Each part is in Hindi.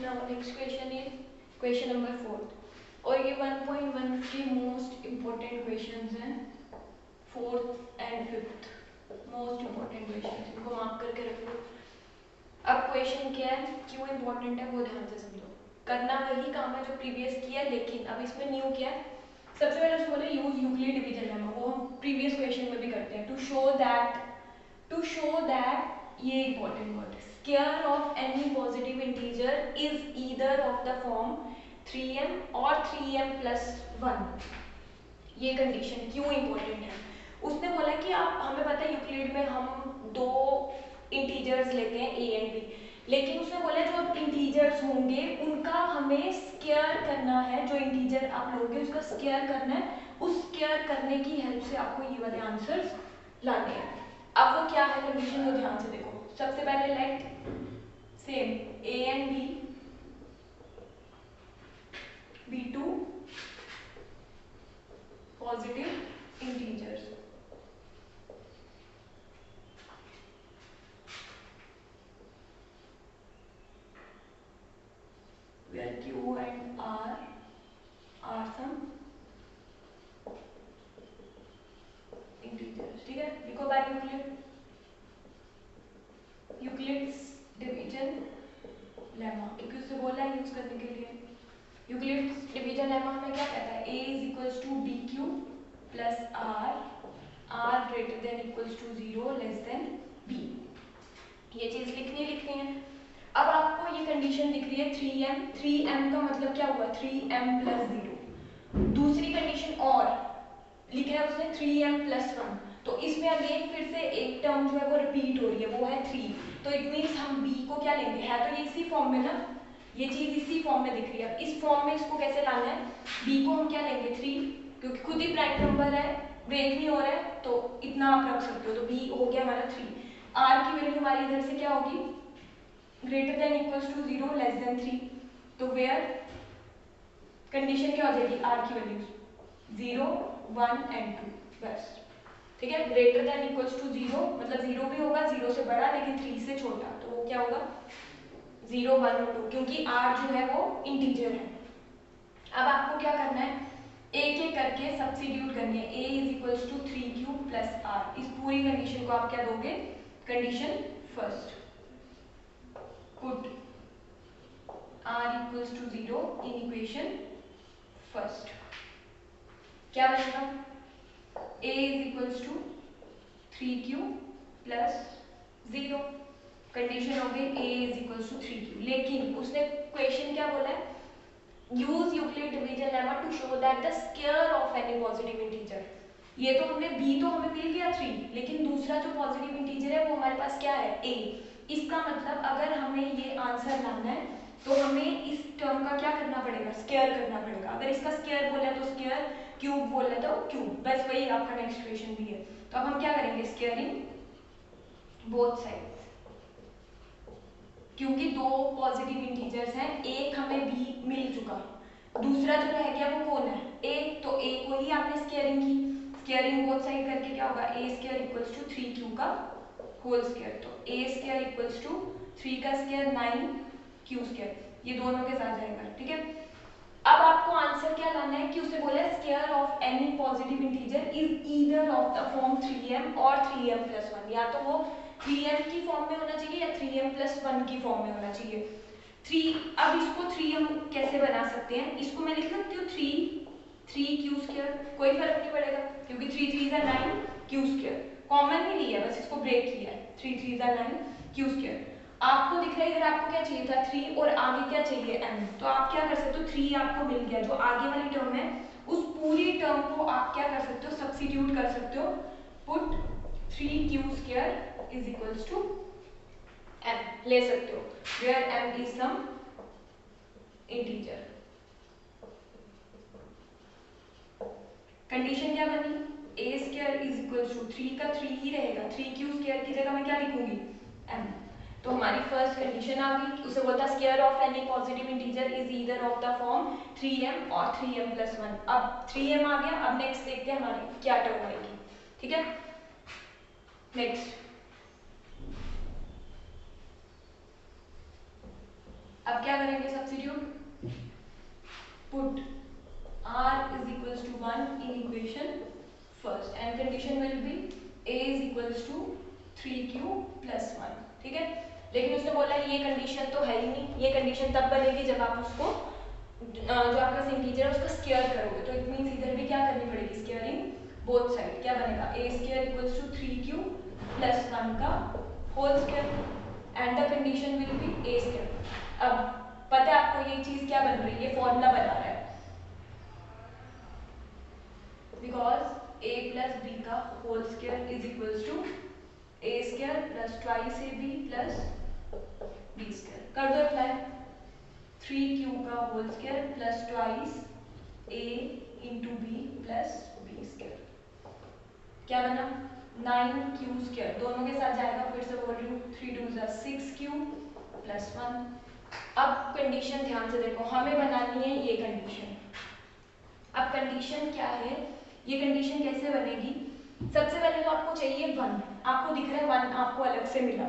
Now next question is question number 4 और ये 1.1 के मोस्ट इम्पोर्टेंट क्वेश्चंस हैं, fourth and fifth most important question, इनको मार्क करके रखो। अब क्वेश्चन क्या है, क्यों इम्पोर्टेंट है वो ध्यान से समझो। करना वही काम है जो प्रीवियस किया, लेकिन अब इसमें न्यू क्या है। सबसे पहले उसको बोले यूज यूक्लिड डिवीजन लेमा, वो हम प्रीवियस क्वेश्चन में भी करते हैं। टू शो दैट ये important word, square of any positive integer is either of the form 3m और 3m plus 1। ये कंडीशन क्यों इंपॉर्टेंट है। उसने बोला कि आप, हमें पता है यूक्लिड में हम दो इंटीजर्स लेते हैं a एंड b, लेकिन उसने बोला जो इंटीजर्स होंगे उनका हमें स्क्वायर करना है। जो इंटीजर आप लोगे उसका स्क्वायर करना है, उस स्क्वायर करने की हेल्प से आपको ये वाले आंसर्स लाने हैं। अब वो क्या है कंडीशन, वो ध्यान से देखो। सबसे पहले let same a and b be two positive integers, where q and r are some integers। ठीक है, लिखो बाय यूक्लिड्स डिवीजन लेमा, क्योंकि उससे बोला है यूज करने के लिए। यूक्लिड्स डिवीजन लेमा हमें क्या कहता है, a is equals to b q plus r greater than equals to 0 less than b। ये चीज लिखनी है। अब आपको ये कंडीशन दिख रही है 3m का मतलब क्या हुआ, 3m प्लस 0। दूसरी कंडीशन और लिखा है उसने 3m प्लस 1, तो इसमें अगेन फिर से एक टर्म जो है वो रिपीट हो रही है, वो है 3। तो इट मीन्स हम b को क्या लेंगे, है तो ये इसी फॉर्म में ना, ये चीज इसी फॉर्म में दिख रही है। इस फॉर्म में इसको कैसे लाना है, b को हम क्या लेंगे 3, क्योंकि खुद ही प्राइम नंबर है, ब्रेक नहीं हो रहा है, तो इतना आप रख सकते हो। तो b हो गया हमारा 3। r की वैल्यू हमारी इधर से क्या होगी, greater than equals to 0 less than 3। तो वेयर कंडीशन क्या हो जाएगी, r की वैल्यूज 0 1 एंड 2 बस। ठीक है, ग्रेटर देन इक्वल्स टू 0 मतलब 0 भी होगा 0 से बड़ा लेकिन 3 से छोटा, तो वो क्या होगा 0 1 और 2, क्योंकि r जो है वो इंटीजर है। अब आपको क्या करना है, एक एक करके सब्स्टिट्यूट करनी है। a is equals to 3q plus r, इस पूरी कंडीशन को आप क्या दोगे, condition first, put r equals to 0 in equation first। क्या बनेगा, a is equals to 3q plus 0, condition हो गई a is equals to 3q। लेकिन उसने क्वेश्चन क्या बोला है, use Euclid division lemma to show that the square of any positive integer. ये तो हमने b तो हमें मिल गया 3, लेकिन दूसरा जो पॉजिटिव इंटीजर है वो हमारे पास क्या है a। इसका मतलब अगर हमें ये आंसर लाना है तो हमें इस टर्म का क्या करना पड़ेगा, स्क्वायर करना पड़ेगा। अगर इसका स्क्वायर बोला तो स्क्वायर, क्यूब बोला तो क्यूब, बस वही आपका नेक्स्ट क्वेश्चन भी है। तो अब हम क्या करेंगे, स्क्वायरिंग बोथ साइड्स, क्योंकि दो पॉजिटिव इंटीजर्स हैं, एक हमें b मिल चुका, दूसरा जो रह गया वो कौन है a, तो a को ही आपने स्क्वायरिंग की। स्क्वायरिंग बोथ साइड करके क्या होगा, a square equals to 3q का होल स्क्वायर, तो a स्क्वायर इक्वल्स टू 3 का स्क्वायर 9q स्क्वायर, ये दोनों के साथ जाएगा। ठीक है, अब आपको आंसर क्या लाना है कि उसे बोला square of any positive integer is either of the form 3m और 3m प्लस 1, या तो वो 3m की फॉर्म में होना चाहिए या 3m प्लस 1 की फॉर्म में होना चाहिए। 3, अब इसको 3 हम कैसे बना सकते हैं, इसको मैं लिख सकती हूँ 3q स्क्वायर, कोई फर्क नहीं पड़ेगा क्योंकि 3 3 जा 9q स्क्वायर, कॉमन नहीं लिया, बस इसको ब्रेक किया है, 3 3 जा 9q स्क्वायर। आपको दिख रहा है इधर आपको क्या चाहिए था 3 और आगे क्या चाहिए m, तो आप क्या कर सकते हो 3 आपको मिल गया, जो आगे वाली टर्म है उस पूरी टर्म को आप क्या कर सकते हो, सब्स्टिट्यूट कर सकते हो, put 3q square is equals to m ले सकते हो, where m is some integer. Condition क्या बनी, a square is equals to 3 का 3 ही रहेगा, 3q स्क्वायर की जगह मैं क्या लिखूंगी m। तो हमारी फर्स्ट कंडीशन आ गई, उसे बोलता square of any positive integer is either of the form 3m और 3m प्लस 1। अब 3m आ गया, अब नेक्स्ट देखते हैं हमारी क्या टर्म आएगी। ठीक है, नेक्स्ट अब क्या करेंगे substitute, put r is equals to 1 in equation first and condition will be a is equals to 3q plus 1, ठीक है। लेकिन उसने बोला ये कंडीशन तो है ही नहीं, ये कंडीशन तब बनेगी जब आप उसको जो आपका इंटीजर है उसका स्क्वायर करोगे, तो इट मींस इधर भी क्या करनी पड़ेगी, स्क्वायरिंग बोथ साइड। क्या बनेगा, a square equals to 3q plus 1 का whole square and the condition will be a square. अब पता है आपको ये चीज क्या बन रही है, ये फॉर्मूला बना रहा है बिकॉज a प्लस b का whole square is equals to a square plus twice ab plus b square. कर दो अप्लाई, 3q का whole square plus twice a into b plus b square. क्या बना, 9q स्क्वायर, दोनों के साथ जाएगा, फिर से बोल रही हूँ 3 2 जा 6q प्लस 1। अब कंडीशन ध्यान से देखो, हमें बनानी है ये कंडीशन। अब कंडीशन क्या है, ये कंडीशन कैसे बनेगी, सबसे पहले तो आपको चाहिए 1, आपको दिख रहा है 1 आपको अलग से मिला।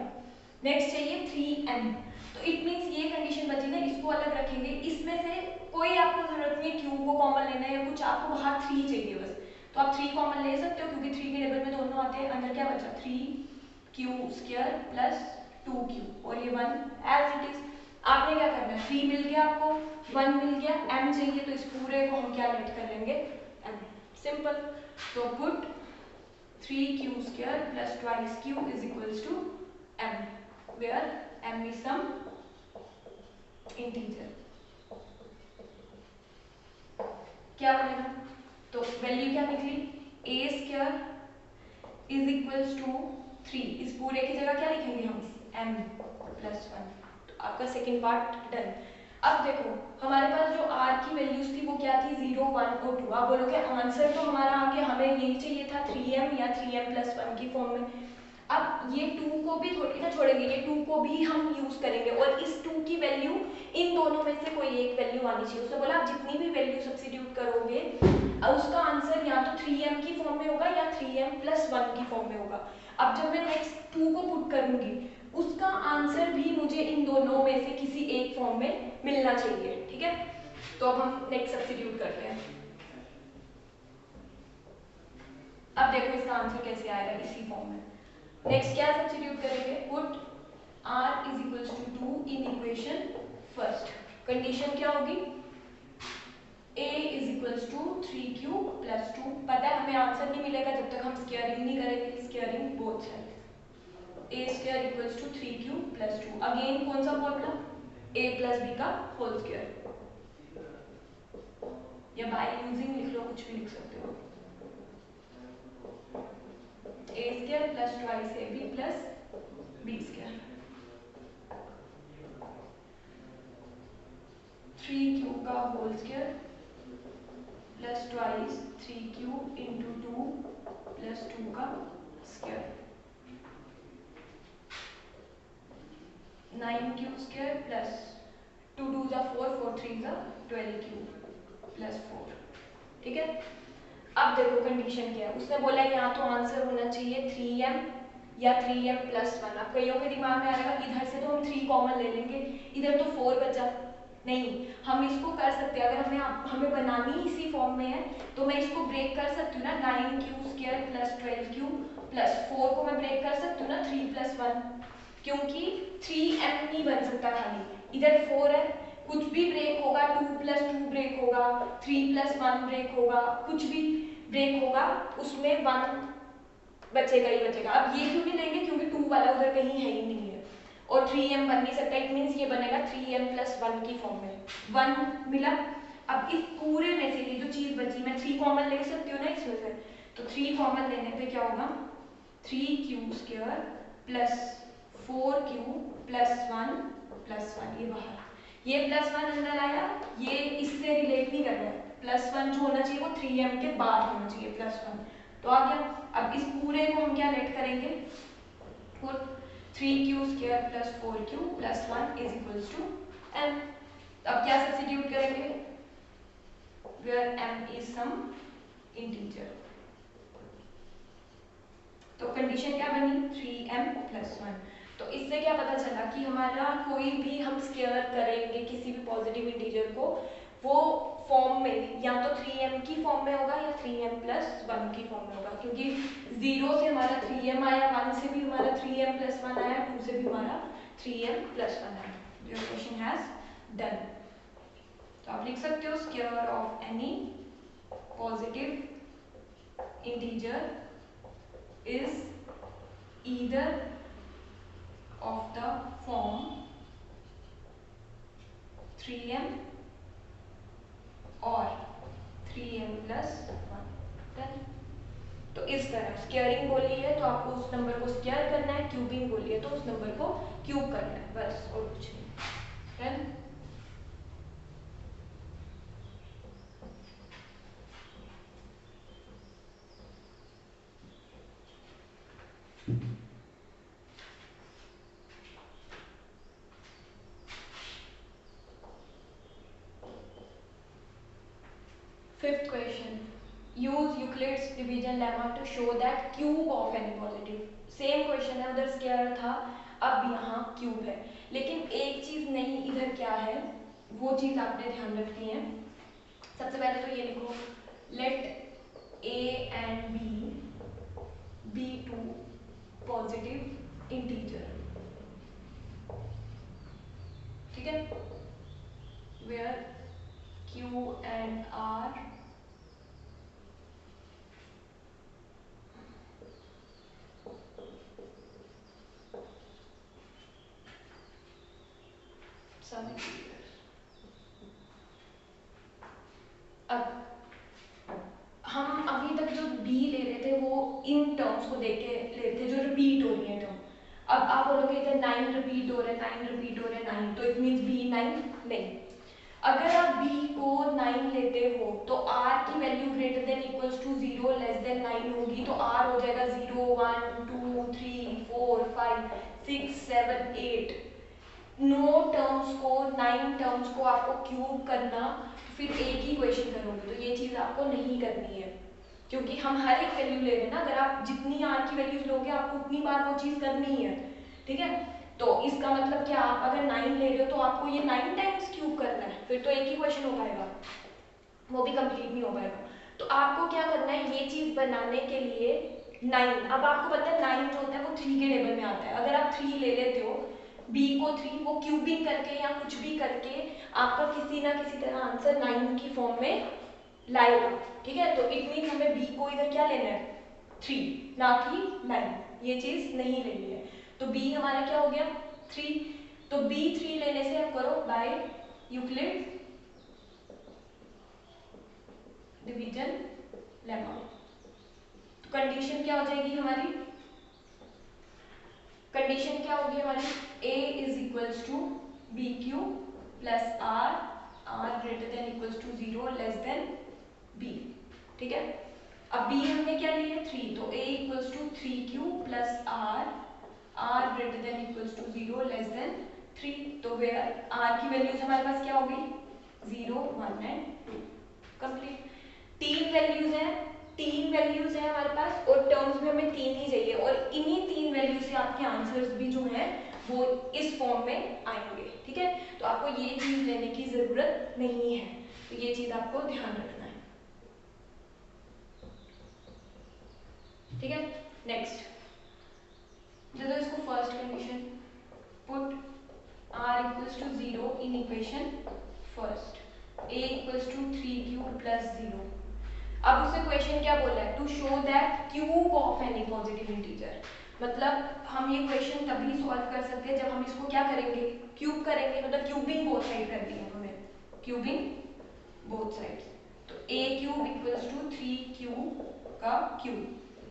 नेक्स्ट चाहिए 3m, तो इट मींस ये कंडीशन बची ना, इसको अलग रखेंगे, इसमें से कोई आपको जरूरत नहीं है q को कॉमन लेना है या कुछ, आपको बाहर 3 चाहिए बस, तो आप 3 कॉमन ले सकते हो क्योंकि 3 के टेबल में दोनों आते हैं। अंदर क्या बचा, 3q स्क्वायर प्लस 2q और ये 1 एज इट इज। आपने क्या करना है, 3 मिल गया आपको, 1 मिल गया, m चाहिए तो इस पूरे को हम क्या लेट कर लेंगे, m, सिंपल। तो put 3q square plus twice q is equals to m, where m is some integer। क्या बनेगा, तो वैल्यू क्या निकली, a square is equals to 3, इस पूरे की जगह क्या लिखेंगे हम, m प्लस 1। तो आपका सेकेंड पार्ट डन। अब देखो हमारे पास जो r की वैल्यूज थी वो क्या थी, 0 1 और 2। आप बोलोगे आंसर तो हमारा आ गया, हमें यही चाहिए था 3m या 3m प्लस 1 की फॉर्म में। अब ये 2 को भी थोड़ी ना छोड़ेंगे, ये 2 को भी हम यूज करेंगे और इस 2 की वैल्यू इन दोनों में से कोई एक वैल्यू आनी चाहिए। उसने बोला आप जितनी भी वैल्यू सब्स्टिट्यूट करोगे उसका आंसर या तो 3m की फॉर्म में होगा या 3m प्लस 1 की फॉर्म में होगा। अब जब मैं नेक्स्ट 2 को पुट करूंगी उसका आंसर भी मुझे इन दोनों में से किसी एक फॉर्म में मिलना चाहिए, ठीक है। तो अब हम नेक्स्ट सब्स्टिट्यूट करते हैं। अब देखो इसका आंसर कैसे आएगा इसी फॉर्म में। नेक्स्ट क्या सब्स्टिट्यूट करेंगे, put r is equals to 2 in equation first. Condition क्या होगी, a is equals to 3q plus 2। पता है हमें आंसर नहीं मिलेगा जब तक हम स्क्वायरिंग नहीं करेंगे, squaring both side, a square equals to 3q plus 2। Again कौन सा फॉर्मूला, a प्लस b का होल स्क्वायर, या बाय यूजिंग लिख लो, कुछ भी लिख सकते हो, a square plus twice ab plus b square, 3q का whole square plus twice 3q into 2 plus 2 का स्क्वायर, 9q स्क्वायर प्लस 2 2 जा 4 4 3 जा 12q प्लस 4, ठीक है। अब देखो कंडीशन क्या है, उसने बोला या तो आंसर होना चाहिए 3m या 3m प्लस 1। अब कईयों के दिमाग में आएगा इधर से तो हम 3 कॉमन ले लेंगे, इधर तो 4 बचा, नहीं हम इसको कर सकते हैं, अगर हमें बनानी इसी फॉर्म में है तो मैं इसको ब्रेक कर सकती हूँ ना, 9q square plus 12q plus 4 को मैं ब्रेक कर सकती हूँ ना 3 प्लस 1, क्योंकि 3m नहीं बन सकता खाली, इधर 4 है, कुछ भी ब्रेक होगा, 2 प्लस 2 ब्रेक होगा, 3 प्लस 1 ब्रेक होगा, कुछ भी ब्रेक होगा उसमें 1 बचेगा ही बचेगा। अब ये क्यों नहीं लेंगे, क्योंकि 2 वाला उधर कहीं है ही नहीं है और 3m बन नहीं सकता, इट मीन्स ये बनेगा 3m प्लस 1 की फॉर्म में, 1 मिला। अब इस पूरे में से ये जो चीज बची, मैं 3 कॉमन ले सकती हूँ ना इसमें से, तो 3 कॉमन लेने पे क्या होगा, 3q square plus 4q plus 1 plus 1, ये बाहर, ये प्लस 1 अंदर आया, ये इससे रिलेट नहीं कर रहा है, प्लस 1 जो होना चाहिए वो 3m के बाद होना चाहिए प्लस 1, तो आ गया। अब इस पूरे को हम क्या लेट करेंगे, put 3q square plus 4q plus 1 is equals to m। अब क्या सब्स्टिट्यूट करेंगे, where m is some integer, तो कंडीशन क्या बनी 3m प्लस 1। तो इससे क्या पता चला कि हमारा कोई भी हम स्केयर करेंगे किसी भी पॉजिटिव इंटीजर को, वो फॉर्म में या तो 3m की फॉर्म में होगा या 3m+1 की फॉर्म में होगा, क्योंकि 0 से हमारा 3m आया, 1 से भी हमारा 3m+1 आया, 2 से भी हमारा 3m+1 आया। Your question has done. तो आप लिख सकते हो square of any positive integer is either of the form 3m or 3m+1। Done. तो इस तरह स्केयरिंग बोली है तो आपको उस नंबर को स्केयर करना है, क्यूबिंग बोली है तो उस नंबर को क्यूब करना है, बस और कुछ नहीं। Done. Fifth question. Use Euclid's division lemma to show that cube of any positive. Same question है, उधर स्केयर था, अब यहाँ क्यूब है, लेकिन एक चीज नहीं, इधर क्या है वो चीज आपने ध्यान रखनी है। सबसे पहले तो ये लिखो, late a and b be two positive integer, ठीक है, where q and r some integers। अब हम अभी तक जो b ले रहे थे वो इन टर्म्स को देख के ले रहे थे जो रिपीट हो रही है टर्म। अब आप बोलोगे इधर 9 रिपीट हो रहे हैं, 9 रिपीट हो रहे हैं, 9, तो इट मींस b 9 नहीं। अगर आप b को 9 लेते हो तो r की value greater than equals to 0 less than 9 होगी, तो r हो जाएगा 0 1 2 3 4 5 6 7 8। नो टर्म्स को 9 टर्म्स को आपको क्यूब करना, फिर एक ही क्वेश्चन करोगे, तो ये चीज आपको नहीं करनी है, क्योंकि हम हर एक वैल्यू ले रहे हैं ना। अगर आप जितनी आर की वैल्यूज लोगे आपको उतनी बार वो चीज करनी है, ठीक है। तो इसका मतलब क्या, आप अगर 9 ले रहे हो तो आपको ये 9 टाइम्स क्यूब करना है, फिर तो एक ही क्वेश्चन हो पाएगा, वो भी कंप्लीट नहीं हो पाएगा। तो आपको क्या करना है, ये चीज बनाने के लिए 9, अब आपको पता है 9 जो होता है वो 3 के टेबल में आता है। अगर आप 3 ले लेते हो, b को 3 वो क्यूबिंग करके या कुछ भी करके आपका किसी ना किसी तरह आंसर 9 की फॉर्म में लाएगा, ठीक है। तो इट मीन हमें b को इधर क्या लेना है, 3, ना कि 9, ये चीज नहीं लेनी है। तो b हमारा क्या हो गया 3, तो b 3 लेने से आप करो बाय यूक्लिड डिवीजन लेमा। तो कंडीशन क्या हो जाएगी हमारी, कंडीशन क्या होगी हमारी, a is equals to b q plus are, r greater than equals to 0 less than b, ठीक है। अब b हमने क्या लिया है 3, तो a equals to 3q plus are, r greater than equals to 0 less than 3। तो वेयर r की वैल्यूज हमारे पास क्या हो गई 0 1 एंड 2, कंप्लीट। तीन वैल्यूज है हमारे पास और टर्म्स में हमें 3 ही चाहिए, और इन्हीं 3 वैल्यू से आपके आंसर्स भी जो हैं वो इस फॉर्म में आएंगे, ठीक है। तो आपको ये चीज लेने की जरूरत नहीं है, तो ये चीज आपको ध्यान रखना है, ठीक है। नेक्स्ट दे दो इसको first condition, put r equals to 0 in equation first, a equals to 3q plus 0। अब उससे क्वेश्चन क्या बोला है, to show that cube of any positive integer, मतलब हम ये क्वेश्चन तभी सॉल्व कर सकते हैं जब हम इसको क्या करेंगे, क्यूब करेंगे, मतलब क्यूबिंग बोथ साइड करनी है हमें, क्यूबिंग बोथ साइड्स। तो a cube equals to 3q का क्यूब,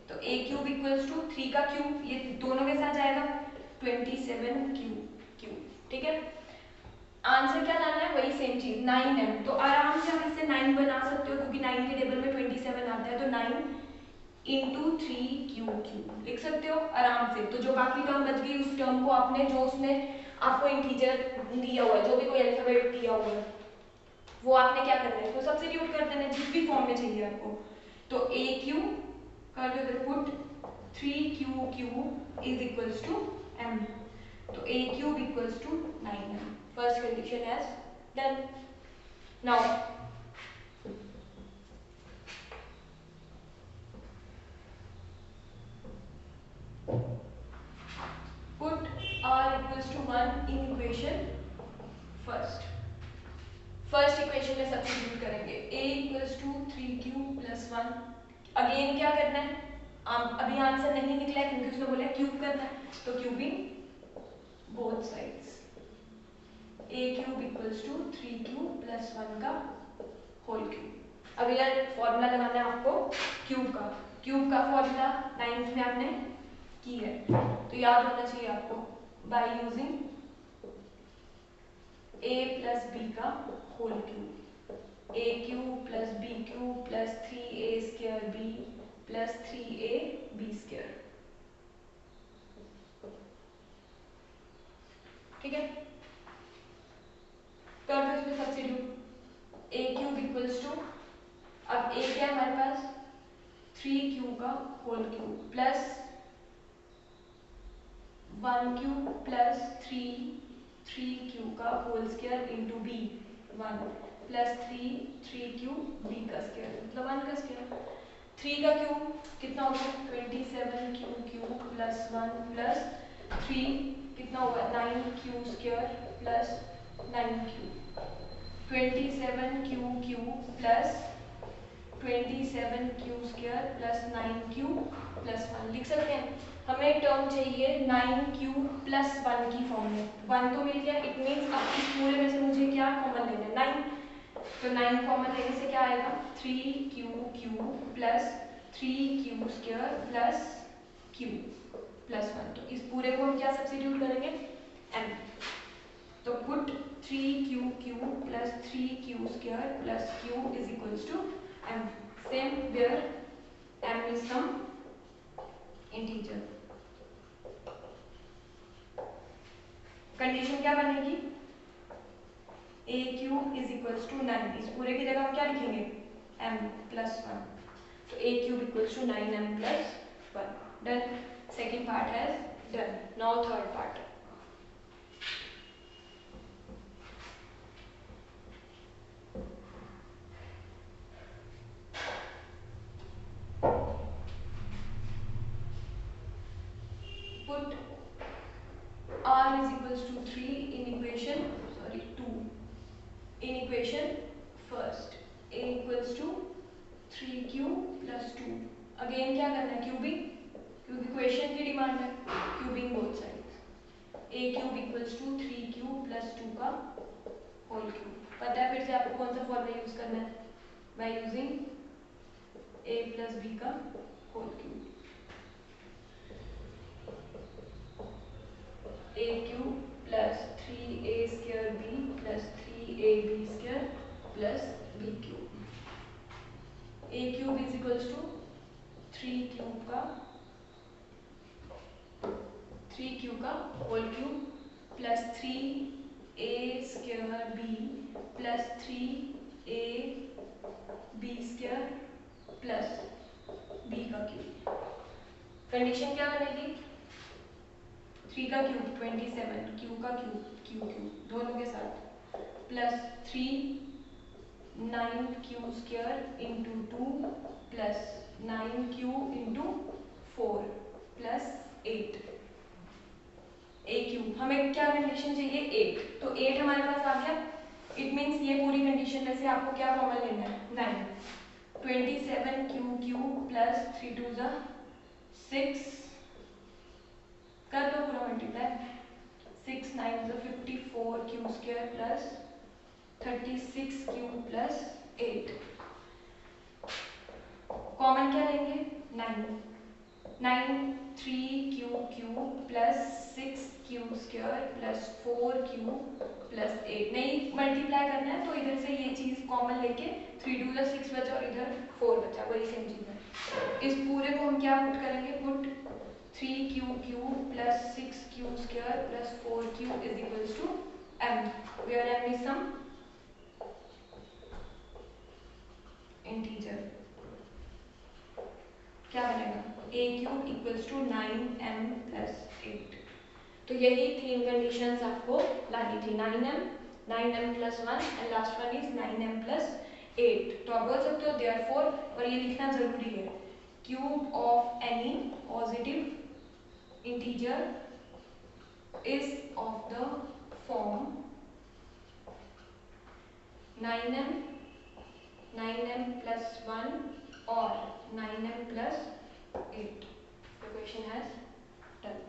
तो a क्यूब इक्वल्स टू 3 का क्यूब, ये दोनों के साथ जाएगा 27q क्यूब, ठीक है। आंसर क्या लाना है, वही सेम चीज 9m, तो आराम से हम इससे 9 बना सकते हो क्योंकि 9 के टेबल में 27 आता है, तो 9 इंटू 3q लिख सकते हो आराम से। तो जो बाकी टर्म बच गई उस टर्म को आपने, जो उसने आपको इंटीजर दिया हुआ है, जो भी कोई अल्फाबेट दिया हुआ है वो आपने क्या करना है, तो सब्स्टिट्यूट कर देना जिस भी फॉर्म में चाहिए आपको। तो aq कर दो इधर put 3q is equals to m, तो a cube equals to 9m. First condition has done. Now put r equals to 1 in equation first. First equation में सब्स्टिट्यूट करेंगे a equals to 3q plus 1. Again क्या करना है, अभी आंसर नहीं निकला है क्योंकि उसने बोला क्यूब करना है, तो cubing both sides. a cube equals to 3q plus 1 का होल क्यूब. अब यार फॉर्मूला लगाना है आपको क्यूब का फॉर्मूला 9th में आपने की है तो याद होना चाहिए आपको. By using a plus B का whole cube, a cube plus B cube plus 3a square b plus 3a b square. ठीक है, कर दो इसमें substitute. a cube equals to, अब a क्या है हमारे पास 3q का whole cube plus 1 cube plus 3q का whole square into b 1 plus 3q b का स्क्वायर मतलब 1 का स्क्वायर. 3 का क्यूब कितना होगा 27q क्यूब प्लस 1 प्लस 3 कितना होगा 9q square plus 9q. 27q cube plus 27q square plus 9q plus 1 लिख सकते हैं. हमें टर्म चाहिए 9q प्लस 1 की फॉर्म में. 1 तो मिल गया, इट मीन्स अब इस पूरे में से मुझे क्या कॉमन लेना है 9. तो 9 कॉमन लेने से क्या आएगा 3q plus 3q square plus q plus 1. तो इस पूरे को हम क्या सब्स्टिट्यूट करेंगे m. तो put 3q plus 3q square plus q is equals to m. Same where m is some integer. Condition क्या बनेगी a cube is equals to 9. इस पूरे की जगह हम क्या लिखेंगे m प्लस 1. तो a cube equals to 9m plus 1. Done. Second part has done. Now third part. Put r is equals to 3 in equation 2 in equation first. a equals to 3q plus 2. Again क्या करना है क्यूबिंग, क्योंकि क्वेश्चन की डिमांड है cubing both sides. a cube equals to 3q plus 2 का होल क्यूब. पता है फिर से आपको कौन सा फॉर्मूला यूज करना है by using a plus b का whole cube. a cube plus 3a square b plus 3ab square plus b cube. a cube is equals to 3 cube का whole cube plus 3a square b plus 3ab square plus b का क्यूब. कंडीशन क्या बनेगी 3 का क्यूब 27 q का क्यूब दोनों के साथ plus 3 9q square into 2 plus 9q into 4 plus 8 a cube. हमें क्या कंडीशन चाहिए 8. तो 8 हमारे पास आ गया. इट मीन्स ये पूरी कंडीशन में से आपको क्या कॉमन लेना है 9. 27q प्लस 3 2 6 कर दो पूरा multiply. 6 9 54q square plus 36q plus 8. Common क्या लेंगे 9 3q plus 6q square plus 4q plus 8. नहीं मल्टीप्लाई करना है तो इधर से ये चीज कॉमन लेके 3 2 6 बचा और इधर 4 बचा, वही सेम चीज है. इस पूरे को हम क्या पुट करेंगे put 3q plus 6q square plus 4q is equals to m, where m is some integer. क्या बनेगा a cube equals to 9m plus 8. तो यही 3 कंडीशंस आपको लानी थी, 9m, 9m plus 1 and last one is 9m plus 8। तो आप बोल सकते हो देयरफॉर, और ये लिखना जरूरी है, cube of any positive integer is of the form 9m, 9m plus 1 or 9m plus 8। The question has done.